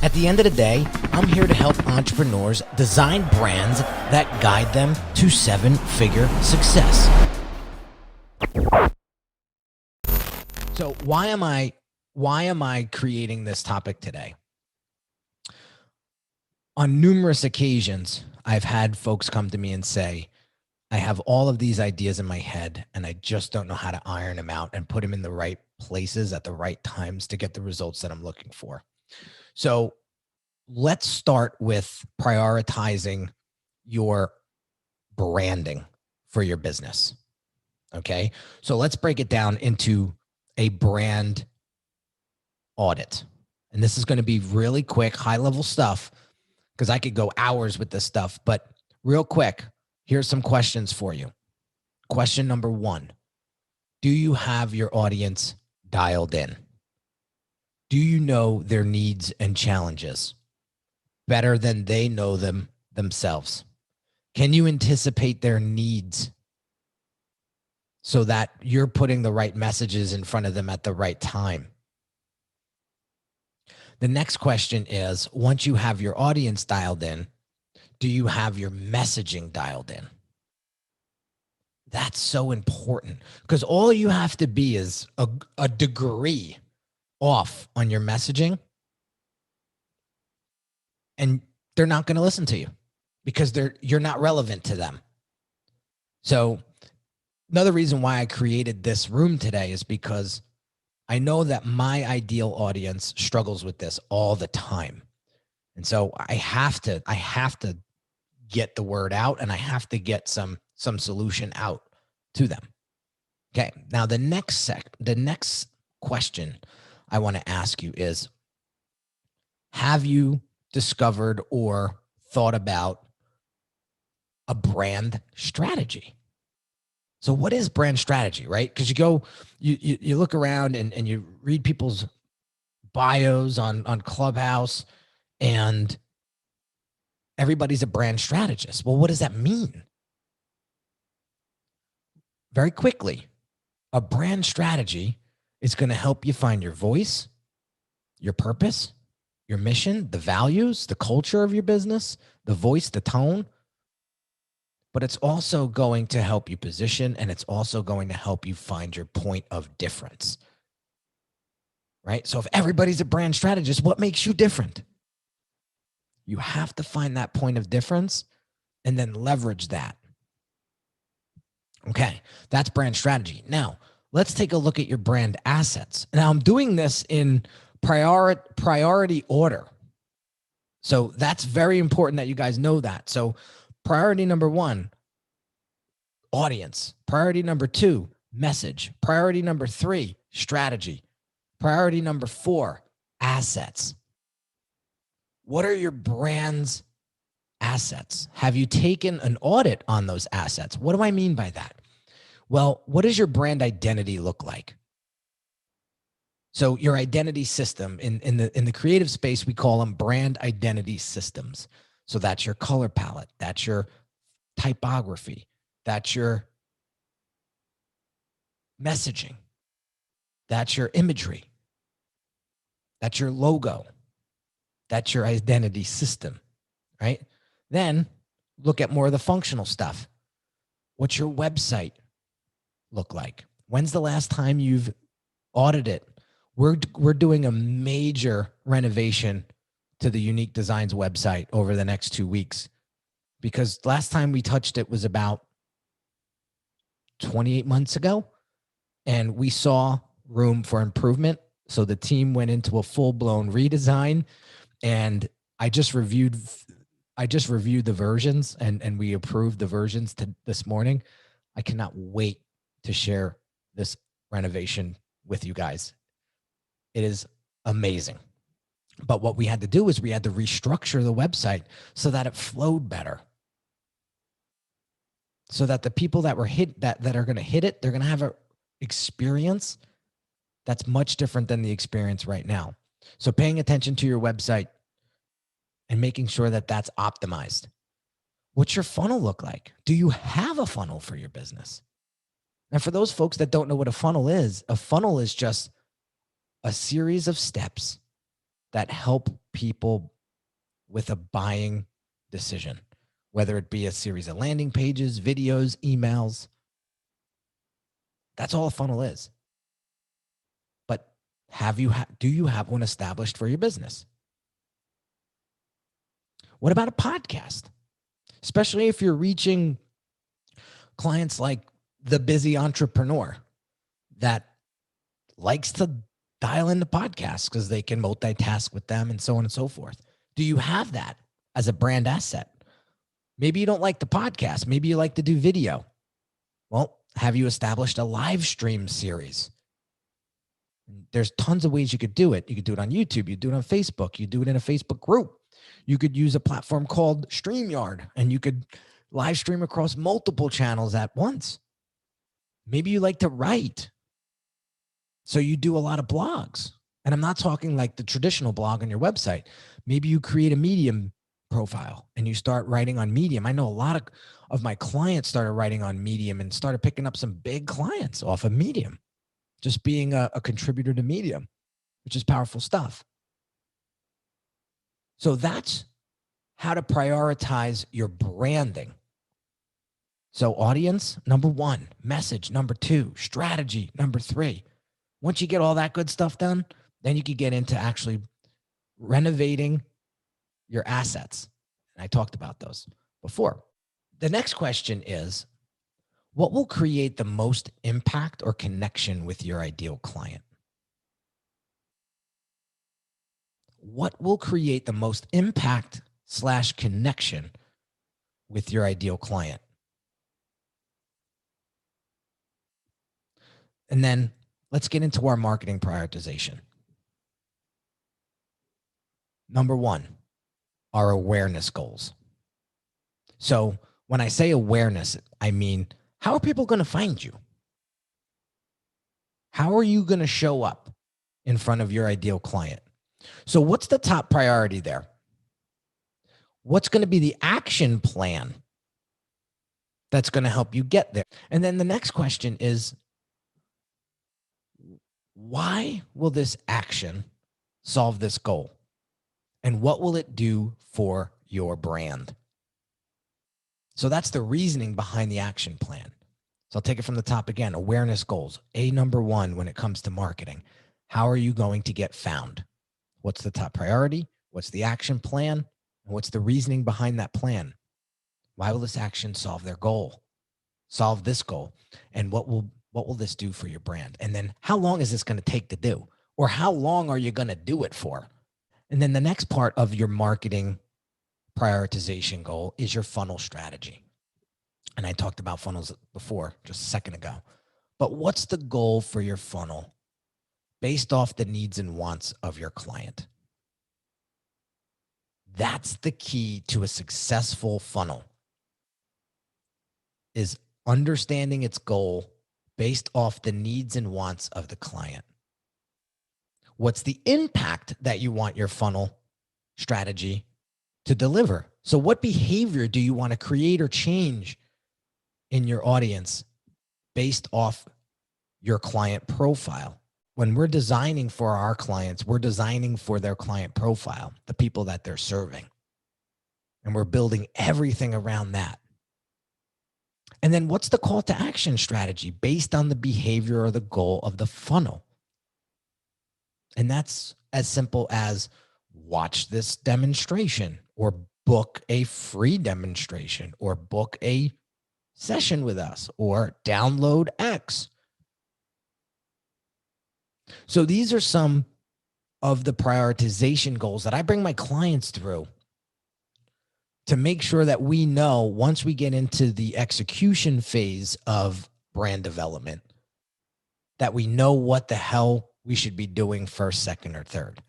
At the end of the day, I'm here to help entrepreneurs design brands that guide them to seven-figure success. So why am I creating this topic today? On numerous occasions, I've had folks come to me and say, I have all of these ideas in my head and I just don't know how to iron them out and put them in the right places at the right times to get the results that I'm looking for. So let's start with prioritizing your branding for your business. Okay. So let's break it down into a brand audit. And this is going to be really quick, high level stuff, because I could go hours with this stuff, but real quick, here's some questions for you. Question number one, do you have your audience dialed in? Do you know their needs and challenges better than they know them themselves? Can you anticipate their needs so that you're putting the right messages in front of them at the right time? The next question is, once you have your audience dialed in, do you have your messaging dialed in? That's so important because all you have to be is a degree off on your messaging and they're not going to listen to you because you're not relevant to them. So another reason why I created this room today is because I know that my ideal audience struggles with this all the time. And so I have to get the word out and I have to get some solution out to them. Okay. Now the next question I want to ask you is, have you discovered or thought about a brand strategy? So what is brand strategy, right? Because you look around and you read people's bios on Clubhouse and everybody's a brand strategist. Well, what does that mean? Very quickly, a brand strategy is going to help you find your voice, your purpose, your mission, the values, the culture of your business, the voice, the tone. But it's also going to help you position and it's also going to help you find your point of difference, right? So if everybody's a brand strategist, what makes you different? You have to find that point of difference and then leverage that. Okay, that's brand strategy. Now, let's take a look at your brand assets. Now, I'm doing this in priority order. So that's very important that you guys know that. So priority number one, audience. Priority number two, message. Priority number three, strategy. Priority number four, assets. What are your brand's assets? Have you taken an audit on those assets? What do I mean by that? Well, what does your brand identity look like? So your identity system in the creative space, we call them brand identity systems. So that's your color palette, that's your typography, that's your messaging, that's your imagery, that's your logo, that's your identity system, right? Then look at more of the functional stuff. What's your website look like? When's the last time you've audited it? We're doing a major renovation to the Unique Designz website over the next 2 weeks because last time we touched it was about 28 months ago and we saw room for improvement. So the team went into a full-blown redesign and I just reviewed the versions and we approved the versions this morning. I cannot wait to share this renovation with you guys. It is amazing. But what we had to do is we had to restructure the website so that it flowed better. So that the people that were that are going to hit it, they're going to have an experience that's much different than the experience right now. So paying attention to your website and making sure that that's optimized. What's your funnel look like? Do you have a funnel for your business? And for those folks that don't know what a funnel is just a series of steps that help people with a buying decision, whether it be a series of landing pages, videos, emails. That's all a funnel is. But do you have one established for your business? What about a podcast? Especially if you're reaching clients like the busy entrepreneur that likes to dial into podcasts because they can multitask with them and so on and so forth. Do you have that as a brand asset? Maybe you don't like the podcast. Maybe you like to do video. Well, have you established a live stream series? There's tons of ways you could do it. You could do it on YouTube. You do it on Facebook. You do it in a Facebook group. You could use a platform called StreamYard, and you could live stream across multiple channels at once. Maybe you like to write, so you do a lot of blogs. And I'm not talking like the traditional blog on your website. Maybe you create a Medium profile and you start writing on Medium. I know a lot of my clients started writing on Medium and started picking up some big clients off of Medium, just being a contributor to Medium, which is powerful stuff. So that's how to prioritize your branding. So audience, number one, message, number two, strategy, number three. Once you get all that good stuff done, then you can get into actually renovating your assets. And I talked about those before. The next question is, what will create the most impact or connection with your ideal client? What will create the most impact / connection with your ideal client? And then let's get into our marketing prioritization. Number one, our awareness goals. So when I say awareness, I mean, how are people going to find you? How are you going to show up in front of your ideal client? So what's the top priority there? What's going to be the action plan that's going to help you get there? And then the next question is, why will this action solve this goal? And what will it do for your brand? So that's the reasoning behind the action plan. So I'll take it from the top again. Awareness goals. Number one, when it comes to marketing, how are you going to get found? What's the top priority? What's the action plan? And what's the reasoning behind that plan? Why will this action solve their goal? Solve this goal? And what will this do for your brand? And then how long is this going to take to do? Or how long are you going to do it for? And then the next part of your marketing prioritization goal is your funnel strategy. And I talked about funnels before, just a second ago. But what's the goal for your funnel based off the needs and wants of your client? That's the key to a successful funnel, is understanding its goal based off the needs and wants of the client. What's the impact that you want your funnel strategy to deliver? So what behavior do you want to create or change in your audience based off your client profile? When we're designing for our clients, we're designing for their client profile, the people that they're serving. And we're building everything around that. And then what's the call to action strategy based on the behavior or the goal of the funnel? And that's as simple as watch this demonstration, or book a free demonstration, or book a session with us, or download X. So these are some of the prioritization goals that I bring my clients through to make sure that we know, once we get into the execution phase of brand development, that we know what the hell we should be doing first, second, or third.